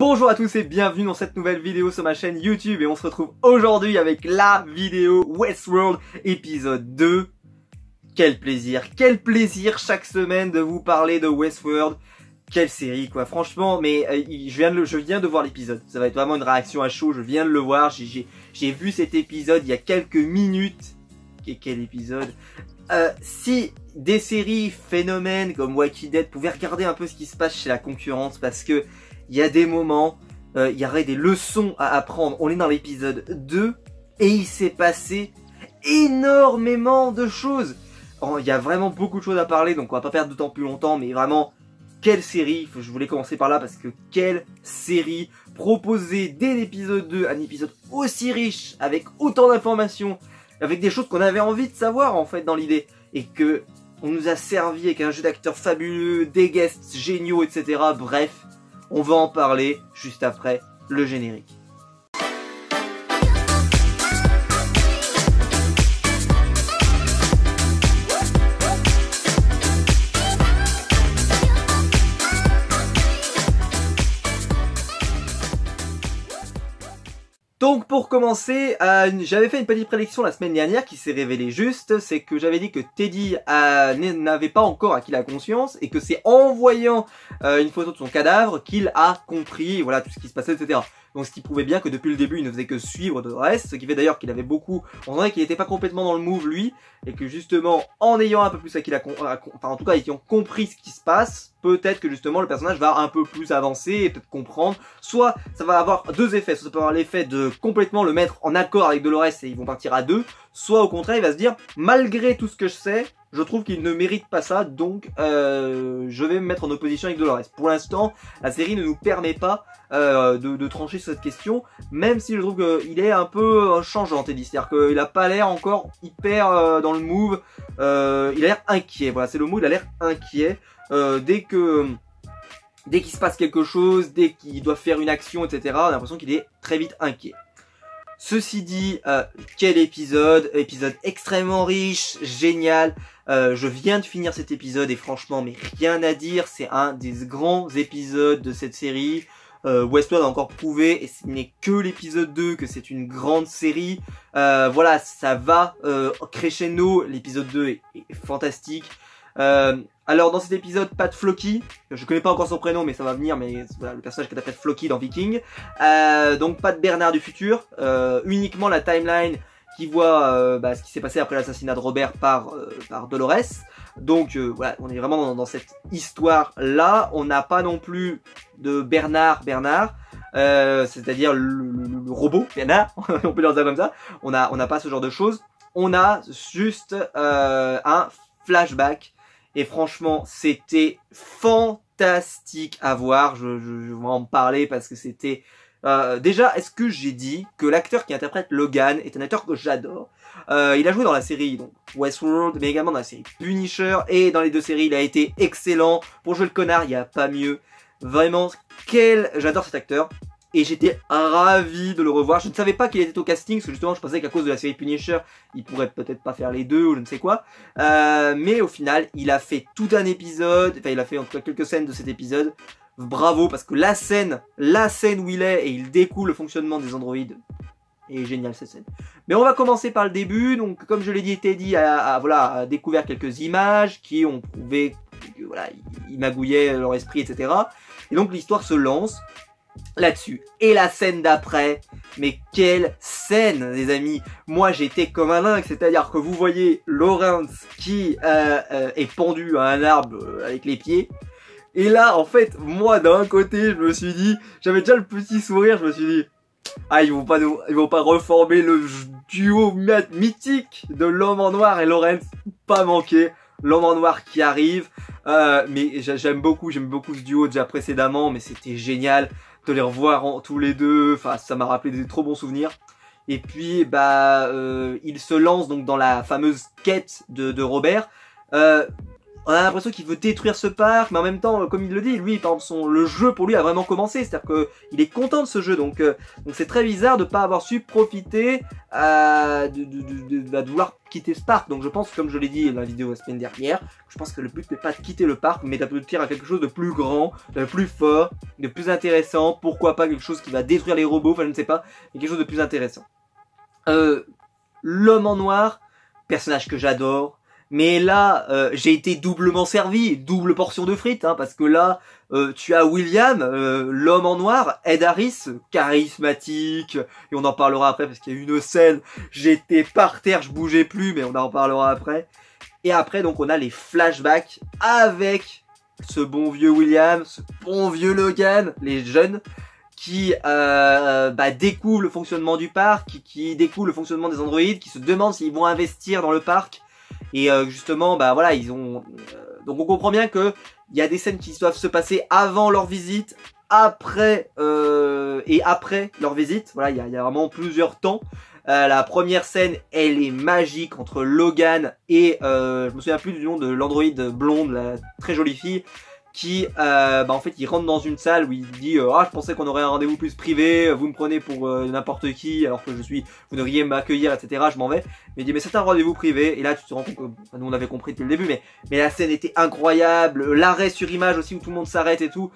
Bonjour à tous et bienvenue dans cette nouvelle vidéo sur ma chaîne YouTube et on se retrouve aujourd'hui avec la vidéo Westworld épisode 2. Quel plaisir chaque semaine de vous parler de Westworld. Quelle série quoi, franchement, mais je viens de voir l'épisode, ça va être vraiment une réaction à chaud, je viens de le voir, j'ai vu cet épisode il y a quelques minutes. Quel épisode. Si des séries phénomènes comme Walking Dead pouvaient regarder un peu ce qui se passe chez la concurrence, parce que il y a des moments, il y aurait des leçons à apprendre. On est dans l'épisode 2 et il s'est passé énormément de choses. Il y a vraiment beaucoup de choses à parler, donc on va pas perdre de temps plus longtemps, mais vraiment, quelle série. Je voulais commencer par là parce que quelle série proposer dès l'épisode 2, un épisode aussi riche, avec autant d'informations, avec des choses qu'on avait envie de savoir en fait dans l'idée, et que on nous a servi avec un jeu d'acteurs fabuleux, des guests géniaux, etc. Bref, on va en parler juste après le générique. Donc pour commencer, j'avais fait une petite prédiction la semaine dernière qui s'est révélée juste, c'est que j'avais dit que Teddy n'avait pas encore acquis la conscience et que c'est en voyant une photo de son cadavre qu'il a compris voilà tout ce qui se passait, etc. Donc ce qui prouvait bien que depuis le début il ne faisait que suivre Dolores, ce qui fait d'ailleurs qu'il avait beaucoup, on dirait qu'il n'était pas complètement dans le move lui, et que justement en ayant un peu plus acquis enfin en tout cas ayant compris ce qui se passe, peut-être que justement le personnage va un peu plus avancer et peut-être comprendre, soit ça va avoir deux effets, soit ça peut avoir l'effet de complètement le mettre en accord avec Dolores et ils vont partir à deux, soit au contraire il va se dire malgré tout ce que je sais, je trouve qu'il ne mérite pas ça, donc je vais me mettre en opposition avec Dolores. Pour l'instant, la série ne nous permet pas de trancher sur cette question, même si je trouve qu'il est un peu changeant, Teddy. C'est-à-dire qu'il a pas l'air encore hyper dans le move, il a l'air inquiet, voilà, c'est le mot, il a l'air inquiet. Dès qu'il se passe quelque chose, dès qu'il doit faire une action, etc., on a l'impression qu'il est très vite inquiet. Ceci dit, quel épisode extrêmement riche, génial. Je viens de finir cet épisode et franchement, mais rien à dire, c'est un des grands épisodes de cette série. Westworld a encore prouvé, et ce n'est que l'épisode 2 que c'est une grande série. Voilà, ça va crescendo, l'épisode 2 est fantastique. Alors dans cet épisode, pas de Floki, je connais pas encore son prénom mais ça va venir, mais voilà, le personnage qui s'appelle Floki dans Viking. Donc pas de Bernard du futur, uniquement la timeline qui voit ce qui s'est passé après l'assassinat de Robert par Dolores. Donc voilà, on est vraiment dans cette histoire là. On n'a pas non plus de Bernard, c'est-à-dire le robot Bernard, on peut le dire comme ça. On n'a pas ce genre de choses. On a juste un flashback. Et franchement, c'était fantastique à voir. Je vais en parler parce que c'était... déjà, est-ce que j'ai dit que l'acteur qui interprète Logan est un acteur que j'adore. Il a joué dans la série donc Westworld, mais également dans la série Punisher. Et dans les deux séries, il a été excellent. Pour jouer le connard, il n'y a pas mieux. Vraiment, j'adore cet acteur. Et j'étais ravi de le revoir. Je ne savais pas qu'il était au casting, parce que justement je pensais qu'à cause de la série Punisher, il pourrait peut-être pas faire les deux ou je ne sais quoi. Mais au final, il a fait tout un épisode, enfin il a fait en tout cas quelques scènes de cet épisode. Bravo, parce que la scène où il est et il découle le fonctionnement des androïdes est géniale cette scène. Mais on va commencer par le début. Donc comme je l'ai dit, Teddy a découvert quelques images qui ont prouvé que voilà, ils magouillaient leur esprit, etc. Et donc l'histoire se lance là-dessus. Et la scène d'après, mais quelle scène les amis. Moi j'étais comme un dingue, c'est-à-dire que vous voyez Lawrence qui est pendu à un arbre avec les pieds. Et là en fait, moi d'un côté je me suis dit, j'avais déjà le petit sourire, je me suis dit ah ils vont pas reformer le duo mythique de l'homme en noir et Lawrence, pas manquer. L'homme en noir qui arrive, mais j'aime beaucoup ce duo déjà précédemment, mais c'était génial de les revoir tous les deux, enfin ça m'a rappelé des trop bons souvenirs. Et puis il se lance donc dans la fameuse quête de Robert. on a l'impression qu'il veut détruire ce parc, mais en même temps, comme il le dit, lui, par exemple, le jeu pour lui a vraiment commencé, c'est-à-dire qu'il est content de ce jeu, donc c'est très bizarre de pas avoir su profiter de vouloir quitter ce parc. Donc je pense, comme je l'ai dit dans la vidéo la semaine dernière, je pense que le but n'est pas de quitter le parc, mais d'aboutir à quelque chose de plus grand, de plus fort, de plus intéressant. Pourquoi pas quelque chose qui va détruire les robots, enfin je ne sais pas, mais quelque chose de plus intéressant. L'homme en noir, personnage que j'adore. Mais là, j'ai été doublement servi, double portion de frites, hein, parce que là, tu as William, l'homme en noir, Ed Harris, charismatique, et on en parlera après parce qu'il y a une scène, j'étais par terre, je bougeais plus, mais on en parlera après. Et après, donc, on a les flashbacks avec ce bon vieux William, ce bon vieux Logan, les jeunes, qui découvrent le fonctionnement du parc, qui découvrent le fonctionnement des androïdes, qui se demandent s'ils vont investir dans le parc. Et justement, voilà, ils ont... donc on comprend bien que il y a des scènes qui doivent se passer avant leur visite, après et après leur visite. Voilà, il y a vraiment plusieurs temps. La première scène, elle est magique entre Logan et... je me souviens plus du nom de l'androïde blonde, la très jolie fille, qui en fait il rentre dans une salle où il dit ah, je pensais qu'on aurait un rendez-vous plus privé, vous me prenez pour n'importe qui alors que vous devriez m'accueillir, etc. Je m'en vais. Mais il dit mais c'est un rendez-vous privé, et là tu te rends compte que nous on avait compris depuis le début, mais la scène était incroyable, l'arrêt sur image aussi où tout le monde s'arrête et tout.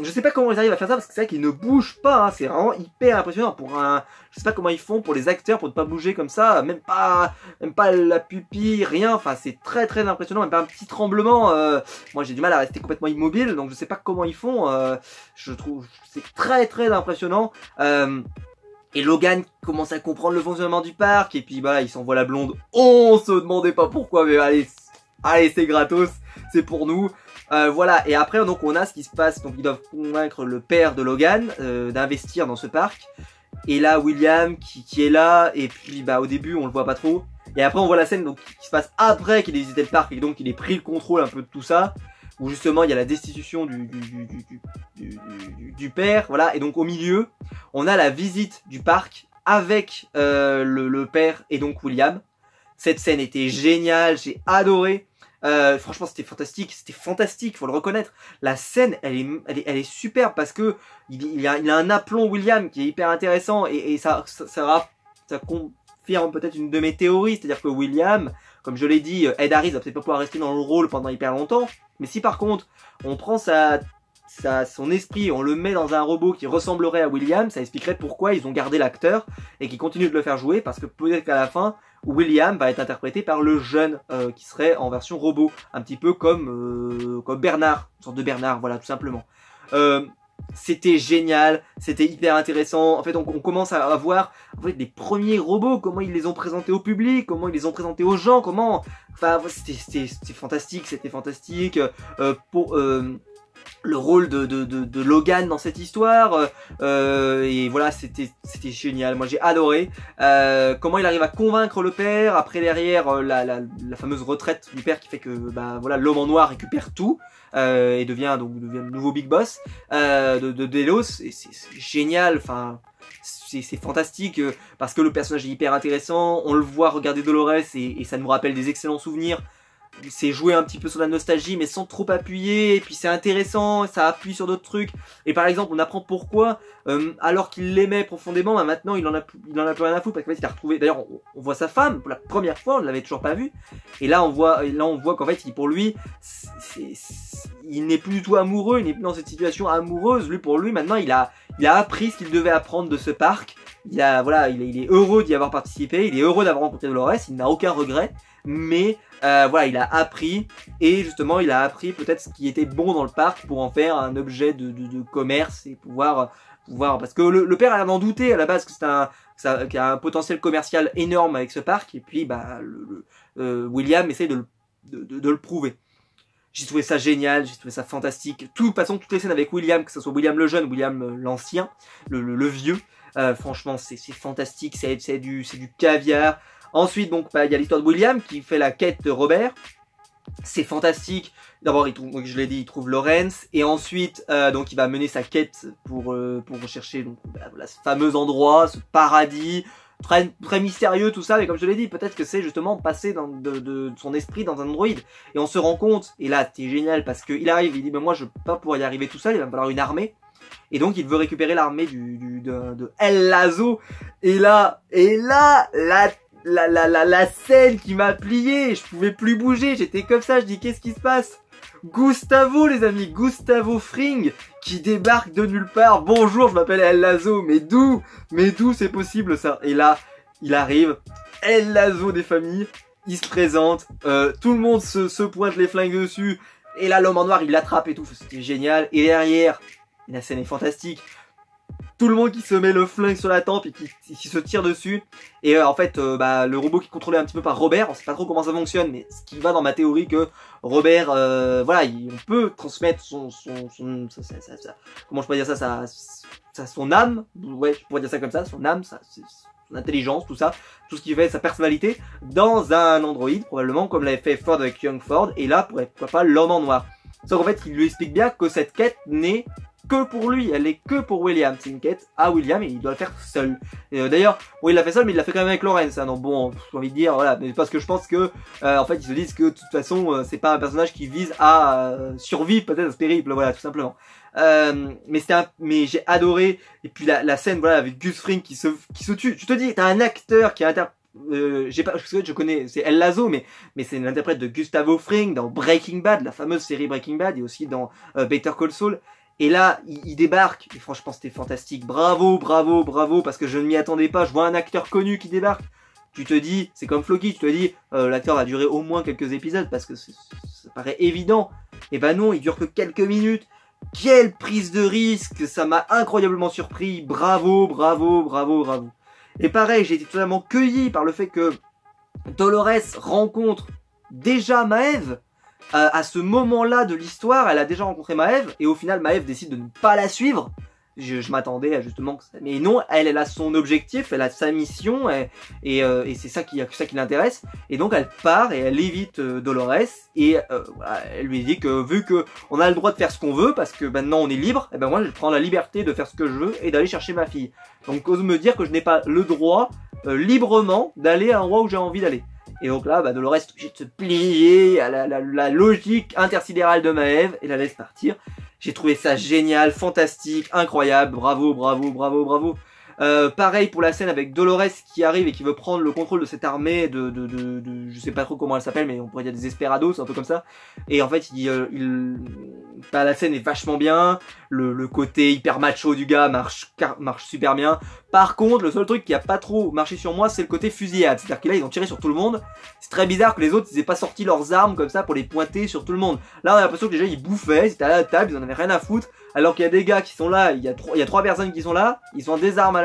Je sais pas comment ils arrivent à faire ça parce que c'est vrai qu'ils ne bougent pas, hein. C'est vraiment hyper impressionnant pour un... Je sais pas comment ils font pour les acteurs pour ne pas bouger comme ça, même pas la pupille, rien, enfin c'est très très impressionnant, même pas un petit tremblement. Moi j'ai du mal à rester complètement immobile, donc je sais pas comment ils font, je trouve c'est très très impressionnant. Et Logan commence à comprendre le fonctionnement du parc, et puis il s'envoie la blonde, on se demandait pas pourquoi, mais allez c'est gratos, c'est pour nous. Voilà, et après donc on a ce qui se passe, donc ils doivent convaincre le père de Logan d'investir dans ce parc. Et là William qui est là, et puis au début on le voit pas trop. Et après on voit la scène donc qui se passe après qu'il ait visité le parc et donc il ait pris le contrôle un peu de tout ça. Où justement il y a la destitution du père, voilà. Et donc au milieu on a la visite du parc avec le père et donc William. Cette scène était géniale, j'ai adoré. Franchement c'était fantastique, faut le reconnaître. La scène elle est superbe parce que il a un aplomb William qui est hyper intéressant, et ça confirme peut-être une de mes théories, c'est-à-dire que William, comme je l'ai dit, Ed Harris va peut-être pas pouvoir rester dans le rôle pendant hyper longtemps, mais si par contre on prend son esprit, on le met dans un robot qui ressemblerait à William, ça expliquerait pourquoi ils ont gardé l'acteur et qui continuent de le faire jouer, parce que peut-être qu'à la fin William va être interprété par le jeune qui serait en version robot, un petit peu comme Bernard, une sorte de Bernard, voilà, tout simplement. C'était génial, c'était hyper intéressant. En fait, on commence à voir en fait les premiers robots, comment ils les ont présentés au public, comment ils les ont présentés aux gens, enfin, c'était fantastique. Le rôle de Logan dans cette histoire, et voilà, c'était génial. Moi j'ai adoré comment il arrive à convaincre le père. Après derrière la fameuse retraite du père qui fait que voilà, l'homme en noir récupère tout et devient le nouveau big boss de Delos, et c'est génial. Enfin c'est fantastique parce que le personnage est hyper intéressant. On le voit regarder Dolores et ça nous rappelle des excellents souvenirs. C'est jouer un petit peu sur la nostalgie mais sans trop appuyer, et puis c'est intéressant, ça appuie sur d'autres trucs. Et par exemple on apprend pourquoi alors qu'il l'aimait profondément, maintenant il en a plus rien à foutre, parce qu'en fait il a retrouvé, d'ailleurs on voit sa femme pour la première fois, on ne l'avait toujours pas vue, et là on voit qu'en fait pour lui il n'est plus du tout amoureux, il n'est plus dans cette situation amoureuse. Pour lui maintenant il a appris ce qu'il devait apprendre de ce parc. Il est heureux d'y avoir participé, il est heureux d'avoir rencontré Dolores, il n'a aucun regret. Mais voilà, il a appris, et justement il a appris peut-être ce qui était bon dans le parc pour en faire un objet de commerce, et pouvoir parce que le père a l'air d'en douter à la base, que qu'il y a un potentiel commercial énorme avec ce parc, et puis William essaie de le prouver. J'ai trouvé ça génial, j'ai trouvé ça fantastique. De toute façon, toutes les scènes avec William, que ce soit William le jeune, William l'ancien, le vieux, franchement c'est fantastique, c'est du caviar. Ensuite, donc, il y a l'histoire de William qui fait la quête de Robert. C'est fantastique. D'abord, je l'ai dit, il trouve Lawrence, et ensuite, donc, il va mener sa quête pour rechercher ce fameux endroit, ce paradis, très mystérieux tout ça, mais comme je l'ai dit, peut-être que c'est justement passé de son esprit dans un androïde. Et on se rend compte, et là c'est génial parce qu'il arrive, il dit mais moi je peux pas pouvoir y arriver tout seul, il va me falloir une armée. Et donc il veut récupérer l'armée de El Lazo. Et là la scène qui m'a plié, je pouvais plus bouger, j'étais comme ça, je dis qu'est-ce qui se passe? Gustavo les amis, Gustavo Fring qui débarque de nulle part. Bonjour, je m'appelle El Lazo, mais d'où c'est possible ça? Et là, il arrive, El Lazo des familles, il se présente, tout le monde se pointe les flingues dessus, et là l'homme en noir il l'attrape et tout, c'était génial. Et derrière, la scène est fantastique. Tout le monde qui se met le flingue sur la tempe et qui se tire dessus. Et en fait, le robot qui est contrôlé un petit peu par Robert, on sait pas trop comment ça fonctionne, mais ce qui va dans ma théorie que Robert, voilà, on peut transmettre comment je pourrais dire ça, son âme, ouais, je pourrais dire ça comme ça, son âme, son intelligence, tout ça, tout ce qui fait sa personnalité dans un androïde, probablement, comme l'avait fait Ford avec Young Ford, et là, pourquoi pas l'homme en noir. Sauf qu'en fait, il lui explique bien que cette quête n'est que pour lui, elle est que pour William, c'est une quête à William et il doit le faire seul. D'ailleurs, bon il l'a fait seul mais il l'a fait quand même avec Lawrence, hein, donc bon, j'ai envie de dire, voilà, mais parce que je pense que, en fait ils se disent que de toute façon c'est pas un personnage qui vise à survivre peut-être à ce périple, voilà, tout simplement. Mais j'ai adoré, et puis la scène, voilà, avec Gus Fring qui se tue, tu te dis, t'as un acteur qui je connais, c'est El Lazo, mais c'est l'interprète de Gustavo Fring dans Breaking Bad, la fameuse série Breaking Bad, et aussi dans Better Call Saul. Et là, il débarque, et franchement c'était fantastique, bravo, parce que je ne m'y attendais pas, je vois un acteur connu qui débarque, tu te dis, c'est comme Floki, tu te dis, l'acteur va durer au moins quelques épisodes, parce que ça paraît évident, et ben non, il dure que quelques minutes, quelle prise de risque, ça m'a incroyablement surpris, bravo. Et pareil, j'ai été totalement cueilli par le fait que Dolores rencontre déjà Maeve. À ce moment-là de l'histoire, elle a déjà rencontré Maeve, et au final, Maeve décide de ne pas la suivre. Je m'attendais à justement... Mais non, elle a son objectif, elle a sa mission, et c'est ça qui l'intéresse. Et donc, elle part et elle évite Dolores, et voilà, elle lui dit que vu qu'on a le droit de faire ce qu'on veut, parce que maintenant on est libre, et ben moi, je prends la liberté de faire ce que je veux et d'aller chercher ma fille. Donc, ose me dire que je n'ai pas le droit, librement, d'aller à un endroit où j'ai envie d'aller. Et donc là, Dolores est obligée de se plier à la logique intersidérale de Maeve et la laisse partir. J'ai trouvé ça génial, fantastique, incroyable, bravo. Pareil pour la scène avec Dolores qui arrive et qui veut prendre le contrôle de cette armée je sais pas trop comment elle s'appelle, mais on pourrait dire des Esperados, un peu comme ça. Et en fait, la scène est vachement bien, le côté hyper macho du gars marche super bien. Par contre, le seul truc qui a pas trop marché sur moi, c'est le côté fusillade. C'est-à-dire que là, ils ont tiré sur tout le monde. C'est très bizarre que les autres, ils aient pas sorti leurs armes comme ça pour les pointer sur tout le monde. Là, on a l'impression que déjà, ils bouffaient, ils étaient à la table, ils en avaient rien à foutre. Alors qu'il y a des gars qui sont là, il y a trois personnes qui sont là, ils ont des armes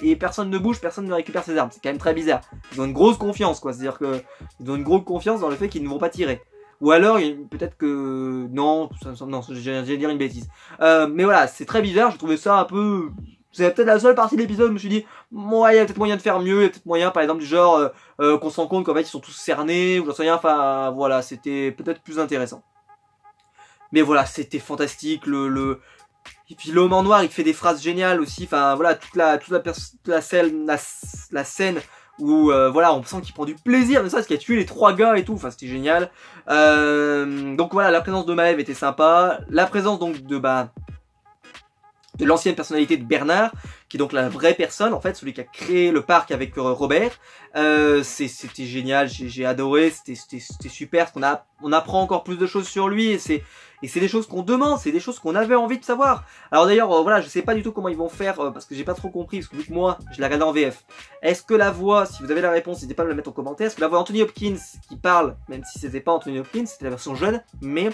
et personne ne bouge, personne ne récupère ses armes. C'est quand même très bizarre. Ils ont une grosse confiance, quoi. C'est-à-dire que ils ont une grosse confiance dans le fait qu'ils ne vont pas tirer. Ou alors, peut-être que... Non, j'ai dire une bêtise. Mais voilà, c'est très bizarre, j'ai trouvé ça un peu... C'est peut-être la seule partie de l'épisode où je me suis dit, ouais, il y a peut-être moyen de faire mieux, il y a peut-être moyen, par exemple, du genre, qu'on se rend compte qu'en fait, ils sont tous cernés, ou j'en sais rien, enfin, voilà, c'était peut-être plus intéressant. Mais voilà, c'était fantastique, et puis l'homme en noir, il fait des phrases géniales aussi, enfin, voilà, toute la scène où, voilà, on sent qu'il prend du plaisir, mais ça, parce qu'il a tué les 3 gars et tout, enfin, c'était génial. Donc voilà, la présence de Maeve était sympa, la présence donc de l'ancienne personnalité de Bernard, qui est donc la vraie personne, en fait, celui qui a créé le parc avec Robert. C'était génial, j'ai adoré, c'était super, parce qu'on apprend encore plus de choses sur lui, et c'est des choses qu'on demande, c'est des choses qu'on avait envie de savoir. Alors d'ailleurs, voilà, je sais pas du tout comment ils vont faire, parce que j'ai pas trop compris, parce que vu que moi, je l'ai regardé en VF. Est-ce que la voix, si vous avez la réponse, n'hésitez pas à me la mettre en commentaire, est-ce que la voix Anthony Hopkins qui parle, même si c'était pas Anthony Hopkins, c'était la version jeune, mais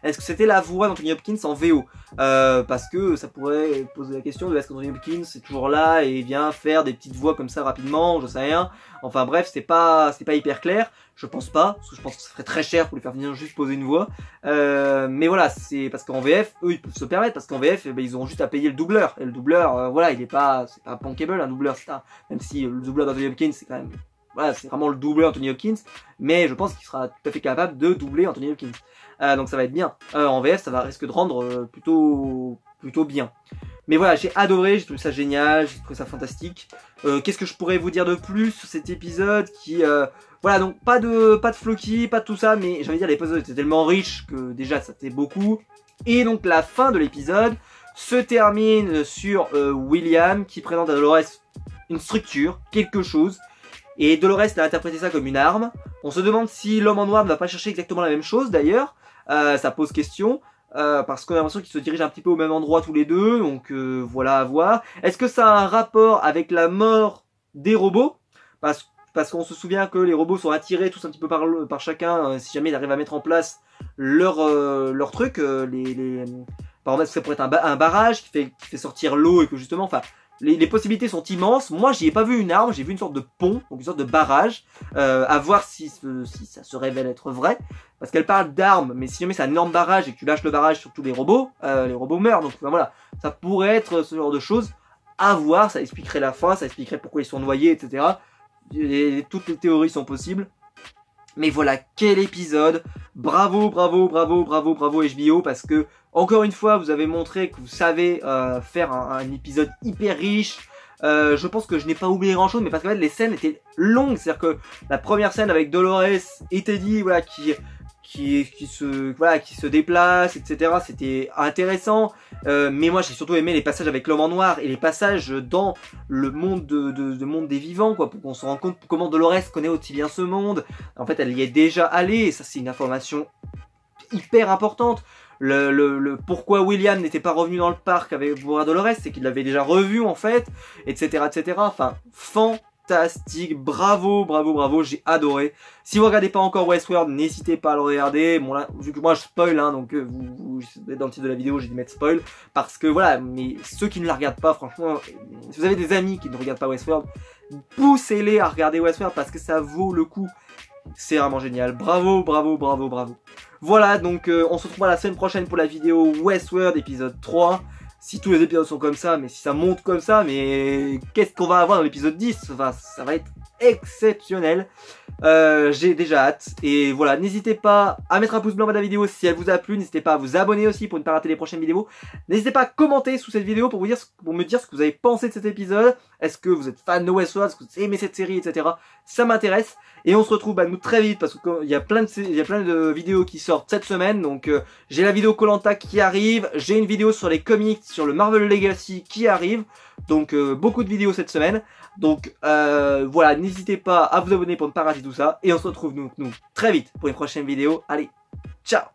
est-ce que c'était la voix d'Anthony Hopkins en VO? Parce que ça pourrait poser la question de est-ce qu'Anthony Hopkins est toujours là et vient faire des petites voix comme ça rapidement, je sais rien. Enfin bref, c'est pas hyper clair. Je pense pas, parce que je pense que ça ferait très cher pour lui faire venir juste poser une voix. Mais voilà, c'est parce qu'en VF, eux ils peuvent se permettre, parce qu'en VF, ils ont juste à payer le doubleur. Et le doubleur, voilà, c'est pas bankable un doubleur, même si le doubleur d'Anthony Hopkins, c'est quand même, voilà, c'est vraiment le doubleur Anthony Hopkins, mais je pense qu'il sera tout à fait capable de doubler Anthony Hopkins. Donc ça va être bien. En VF, ça risque de rendre plutôt bien. Mais voilà, j'ai adoré, j'ai trouvé ça génial, j'ai trouvé ça fantastique. Qu'est-ce que je pourrais vous dire de plus sur cet épisode qui... voilà, donc pas de Floki, pas de tout ça, mais j'ai envie de dire l'épisode était tellement riche que déjà ça fait beaucoup. Et donc la fin de l'épisode se termine sur William qui présente à Dolores une structure, quelque chose. Et Dolores a interprété ça comme une arme. On se demande si l'homme en noir ne va pas chercher exactement la même chose d'ailleurs. Ça pose question. Parce qu'on a l'impression qu'ils se dirigent un petit peu au même endroit tous les deux. Donc voilà à voir. Est-ce que ça a un rapport avec la mort des robots? Parce qu'on se souvient que les robots sont attirés tous un petit peu par chacun si jamais ils arrivent à mettre en place leur truc. Par exemple, ça pourrait être un barrage qui fait sortir l'eau et que justement, enfin, les possibilités sont immenses. Moi, j'y ai pas vu une arme, j'ai vu une sorte de pont, donc une sorte de barrage. À voir si ça se révèle être vrai. Parce qu'elle parle d'armes, mais si jamais c'est un énorme barrage et que tu lâches le barrage sur tous les robots meurent. Donc enfin, voilà, ça pourrait être ce genre de choses. À voir, ça expliquerait la fin, ça expliquerait pourquoi ils sont noyés, etc. Toutes les théories sont possibles. Mais voilà, quel épisode. Bravo, bravo, bravo, bravo, bravo HBO, parce que, encore une fois, vous avez montré que vous savez faire un épisode hyper riche. Je pense que je n'ai pas oublié grand chose, mais parce qu'en fait les scènes étaient longues. C'est-à-dire que la première scène avec Dolores et Teddy, voilà, qui se déplace, etc. C'était intéressant. Mais moi j'ai surtout aimé les passages avec l'homme en noir et les passages dans le monde monde des vivants, quoi, pour qu'on se rende compte comment Dolores connaît aussi bien ce monde. En fait, elle y est déjà allée, et ça c'est une information hyper importante. Pourquoi William n'était pas revenu dans le parc avec voir Dolores, c'est qu'il l'avait déjà revu en fait, etc., etc. Enfin, fantastique, bravo, bravo, bravo, j'ai adoré. Si vous regardez pas encore Westworld, n'hésitez pas à le regarder. Bon là, vu que moi je spoil, hein, donc vous êtes dans le titre de la vidéo, j'ai dû mettre spoil, parce que voilà, mais ceux qui ne la regardent pas, franchement, si vous avez des amis qui ne regardent pas Westworld, poussez-les à regarder Westworld parce que ça vaut le coup. C'est vraiment génial, bravo, bravo, bravo, bravo. Voilà, donc on se retrouve la semaine prochaine pour la vidéo Westworld épisode 3. Si tous les épisodes sont comme ça, mais si ça monte comme ça, mais qu'est-ce qu'on va avoir dans l'épisode 10? Enfin, ça va être exceptionnel. J'ai déjà hâte. Et voilà, n'hésitez pas à mettre un pouce blanc à la vidéo si elle vous a plu. N'hésitez pas à vous abonner aussi pour ne pas rater les prochaines vidéos. N'hésitez pas à commenter sous cette vidéo pour me dire ce que vous avez pensé de cet épisode. Est-ce que vous êtes fan de Westworld? Est-ce que vous aimez cette série, etc. Ça m'intéresse. Et on se retrouve nous très vite parce qu'il y a plein de vidéos qui sortent cette semaine. Donc j'ai la vidéo Koh-Lanta qui arrive. J'ai une vidéo sur les comics, sur le Marvel Legacy qui arrive. Donc beaucoup de vidéos cette semaine. Donc voilà, n'hésitez pas à vous abonner pour ne pas rater tout ça. Et on se retrouve nous très vite pour une prochaine vidéo. Allez, ciao!